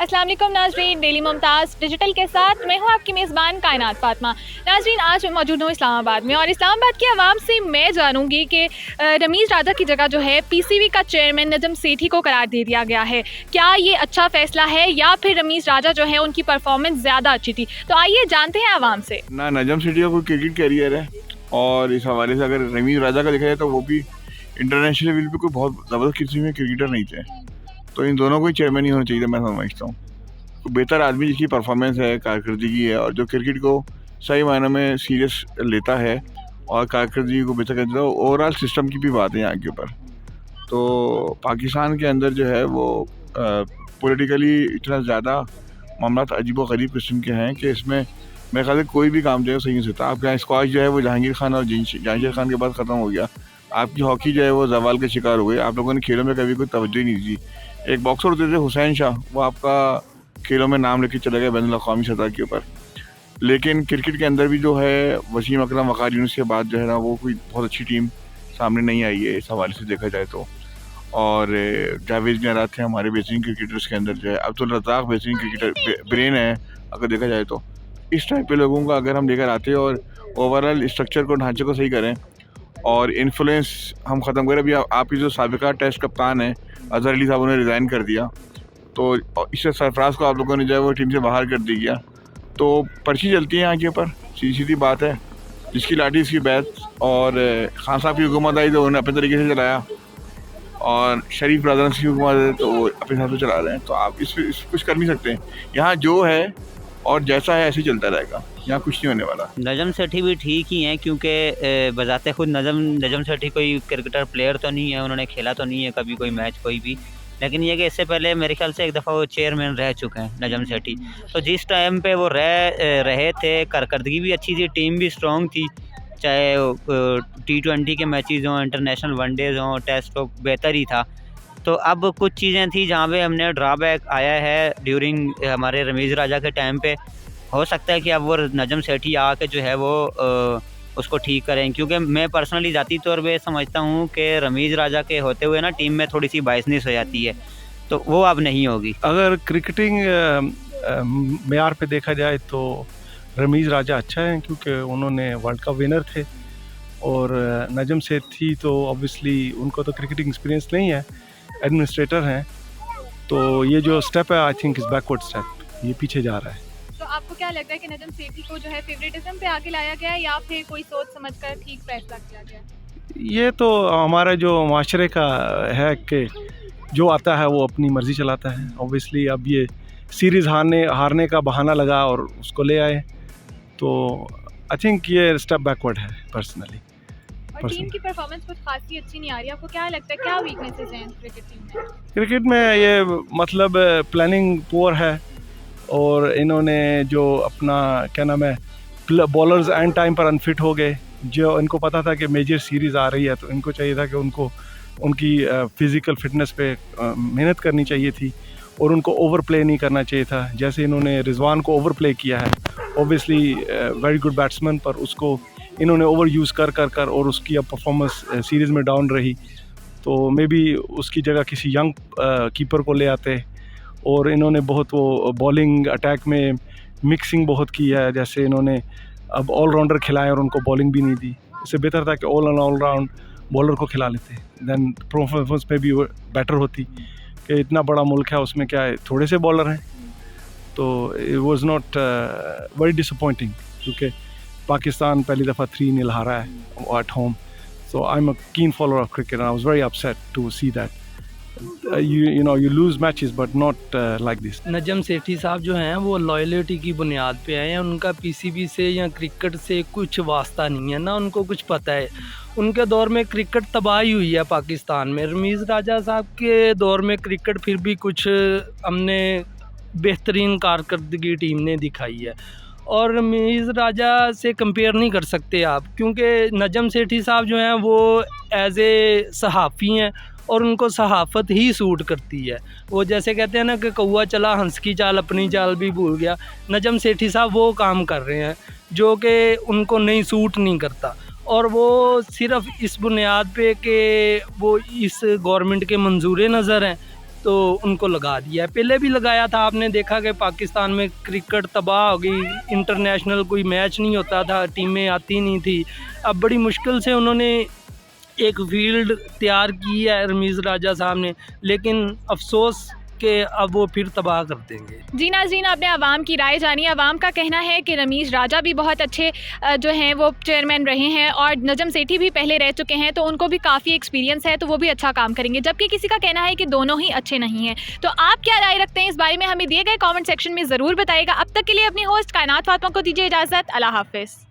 अस्सलाम वालेकुम नाज़रीन, डेली मुमताज़ डिजिटल के साथ मैं हूँ आपकी मेज़बान कायनात फातिमा। नाज़रीन, आज मैं मौजूद हूँ इस्लामाबाद में और इस्लामाबाद की आवाम से मैं जानूँगी कि रमीज़ राजा की जगह जो है पीसीबी का चेयरमैन नजम सेठी को करार दे दिया गया है। क्या ये अच्छा फ़ैसला है या फिर रमीज़ राजा जो है उनकी परफॉर्मेंस ज़्यादा अच्छी थी? तो आइए जानते हैं आवाम से। ना नजम सेठी का कोई क्रिकेट कैरियर है और इस हवाले से अगर रमीज़ राजा का देखा जाए तो वो भी इंटरनेशनल लेवल पे कोई बहुत ज़बरदस्त किस्म में क्रिकेटर नहीं थे। तो इन दोनों को ही चेयरमैन ही होना चाहिए था, मैं समझता हूँ। तो बेहतर आदमी जिसकी परफॉर्मेंस है, कारकर्दगी है और जो क्रिकेट को सही मायनों में सीरियस लेता है और कारकर्दगी को बेहतर करता है। ओवरऑल सिस्टम की भी बात है यहाँ के ऊपर। तो पाकिस्तान के अंदर जो है वो पॉलिटिकली इतना ज़्यादा मामला अजीबो-गरीब किस्म के हैं कि इसमें मेरे ख्याल से कोई भी काम जो है सही नहीं हो सकता। आपके यहाँ स्क्वॉश जो है वो जहांगीर खान और जहांगीर खान के बाद ख़त्म हो गया। आपकी हॉकी जो है वो ज़वाल का शिकार हो गई। आप लोगों ने खेलों में कभी कोई तवज्जो ही नहीं दी। एक बॉक्सर होते थे हुसैन शाह, वो आपका खेलों में नाम लेके चला गया बैनुल-अक़वामी सतह के ऊपर। लेकिन क्रिकेट के अंदर भी जो है वसीम अकरम, वक़ार यूनुस के बाद जो है ना वो कोई बहुत अच्छी टीम सामने नहीं आई है इस हवाले से देखा जाए तो। और जावेद नियाज़ थे हमारे बेहतरीन क्रिकेटर्स के अंदर जो है। अब्दुल रज़्ज़ाक़ बेहतरीन क्रिकेटर ब्रेन है अगर देखा जाए तो। इस टाइप के लोगों को अगर हम लेकर आते हैं और ओवरऑल स्ट्रक्चर को, ढांचे को सही करें और इन्फ्लुएंस हम ख़त्म करें। अभी आपकी जो साबिका टेस्ट कप्तान है अज़हर अली साहब, उन्हें रिज़ाइन कर दिया, तो इससे सरफराज को आप लोगों ने जो है वो टीम से बाहर कर दिया। तो पर्ची चलती है यहाँ के ऊपर, सीधी सीधी बात है। जिसकी लाठी इसकी बैत। और खान साहब की हुकूमत आई तो उन्होंने अपने तरीके से चलाया और शरीफ ब्रदर्स की हुकूमत है तो वो अपने हिसाब से चला रहे हैं। तो आप इस कुछ कर नहीं सकते। यहाँ जो है और जैसा है ऐसे ही चलता रहेगा, यहाँ कुछ नहीं होने वाला। नजम सेठी भी ठीक ही हैं क्योंकि बजाते खुद नजम सेठी कोई क्रिकेटर प्लेयर तो नहीं है, उन्होंने खेला तो नहीं है कभी कोई मैच कोई भी। लेकिन ये कि इससे पहले मेरे ख्याल से एक दफ़ा वो चेयरमैन रह चुके हैं नजम सेठी। तो जिस टाइम पे वो रहे थे, कारकर्दगी भी अच्छी थी, टीम भी स्ट्रॉन्ग थी, चाहे T20 के मैचेज़ हों, इंटरनेशनल वनडेज़ हों, टेस्ट हो, बेहतर ही था। तो अब कुछ चीज़ें थी जहाँ पे हमने ड्रॉबैक आया है ड्यूरिंग हमारे रमीज़ राजा के टाइम पे। हो सकता है कि अब वो नजम सेठी आके जो है वो उसको ठीक करें, क्योंकि मैं पर्सनली ज़ाती तौर पे समझता हूँ कि रमीज़ राजा के होते हुए ना टीम में थोड़ी सी बायसनेस हो जाती है, तो वो अब नहीं होगी। अगर क्रिकेटिंग मेयार पे देखा जाए तो रमीज़ राजा अच्छा है क्योंकि उन्होंने वर्ल्ड कप विनर थे। और नजम सेठी तो ऑब्वियसली उनको तो क्रिकेटिंग एक्सपीरियंस नहीं है, एडमिनिस्ट्रेटर हैं। तो ये जो स्टेप है I think is backward step, ये पीछे जा रहा है। तो आपको क्या लगता है कि नजम सेठी को जो है फेवरेटिज्म पे आगे लाया गया है या फिर कोई सोच समझकर ठीक फैसला किया गया है? ये तो हमारा जो माशरे का है कि जो आता है वो अपनी मर्ज़ी चलाता है। ऑब्वियसली अब ये सीरीज़ हारने का बहाना लगा और उसको ले आए, तो आई थिंक ये स्टेप बैकवर्ड है पर्सनली। और टीम की परफॉर्मेंस कुछ खासी अच्छी नहीं आ रही, आपको क्या लगता है क्या वीकनेसेस हैं क्रिकेट टीम में? क्रिकेट में ये मतलब प्लानिंग पुअर है और इन्होंने जो अपना क्या नाम है बॉलर्स एंड टाइम पर अनफिट हो गए। जो इनको पता था कि मेजर सीरीज़ आ रही है तो इनको चाहिए था कि उनकी फ़िज़िकल फिटनेस पे मेहनत करनी चाहिए थी और उनको ओवर प्ले नहीं करना चाहिए था। जैसे इन्होंने रिजवान को ओवर प्ले किया है, ऑब्वियसली वेरी गुड बैट्समैन, पर उसको इन्होंने ओवर यूज़ कर और उसकी अब परफॉर्मेंस सीरीज़ में डाउन रही। तो मे बी उसकी जगह किसी यंग कीपर को ले आते। और इन्होंने बहुत वो बॉलिंग अटैक में मिक्सिंग बहुत की है, जैसे इन्होंने अब ऑलराउंडर खिलाए और उनको बॉलिंग भी नहीं दी। इससे बेहतर था कि ऑल राउंड बॉलर को खिला लेते, देन परफॉर्मेंस में भी बेटर होती। कि इतना बड़ा मुल्क है उसमें क्या है, थोड़े से बॉलर हैं। तो it was not very disappointing क्योंकि पाकिस्तान पहली दफ़ा 3-0 हारा है at home. So I am a keen follower of cricket and I was very upset to see that you lose matches but not like this. Najam Sethi साहब जो हैं वो लॉयल्टी की बुनियाद पे आए हैं, उनका पीसीबी से या क्रिकेट से कुछ वास्ता नहीं है, ना उनको कुछ पता है। उनके दौर में क्रिकेट तबाही हुई है पाकिस्तान में। रमीज़ राजा साहब के दौर में क्रिकेट फिर भी कुछ हमने बेहतरीन कारकर्दगी टीम ने दिखाई है और रमीज़ राजा से कंपेयर नहीं कर सकते आप, क्योंकि नजम सेठी साहब जो हैं वो एज ए सहाफ़ी हैं और उनको सहाफ़त ही सूट करती है। वो जैसे कहते हैं ना कि कौवा चला हंस की चाल, अपनी चाल भी भूल गया। नजम सेठी साहब वो काम कर रहे हैं जो कि उनको नहीं सूट नहीं करता, और वो सिर्फ़ इस बुनियाद पे कि वो इस गवर्नमेंट के मंजूर नज़र हैं तो उनको लगा दिया है। पहले भी लगाया था, आपने देखा कि पाकिस्तान में क्रिकेट तबाह हो गई, इंटरनेशनल कोई मैच नहीं होता था, टीमें आती नहीं थी। अब बड़ी मुश्किल से उन्होंने एक फील्ड तैयार की है रमीज़ राजा साहब ने, लेकिन अफसोस कि अब वो फिर तबाह कर देंगे। जी नाज़रीन, आपने आवाम की राय जानी। आवाम का कहना है कि रमीज़ राजा भी बहुत अच्छे जो हैं वो चेयरमैन रहे हैं और नजम सेठी भी पहले रह चुके हैं, तो उनको भी काफ़ी एक्सपीरियंस है, तो वो भी अच्छा काम करेंगे। जबकि किसी का कहना है कि दोनों ही अच्छे नहीं हैं। तो आप क्या राय रखते हैं इस बारे में, हमें दिए गए कॉमेंट सेक्शन में ज़रूर बताइएगा। अब तक के लिए अपनी होस्ट कायनात फातिमा को दीजिए इजाज़त। अल्लाह हाफ़िज़।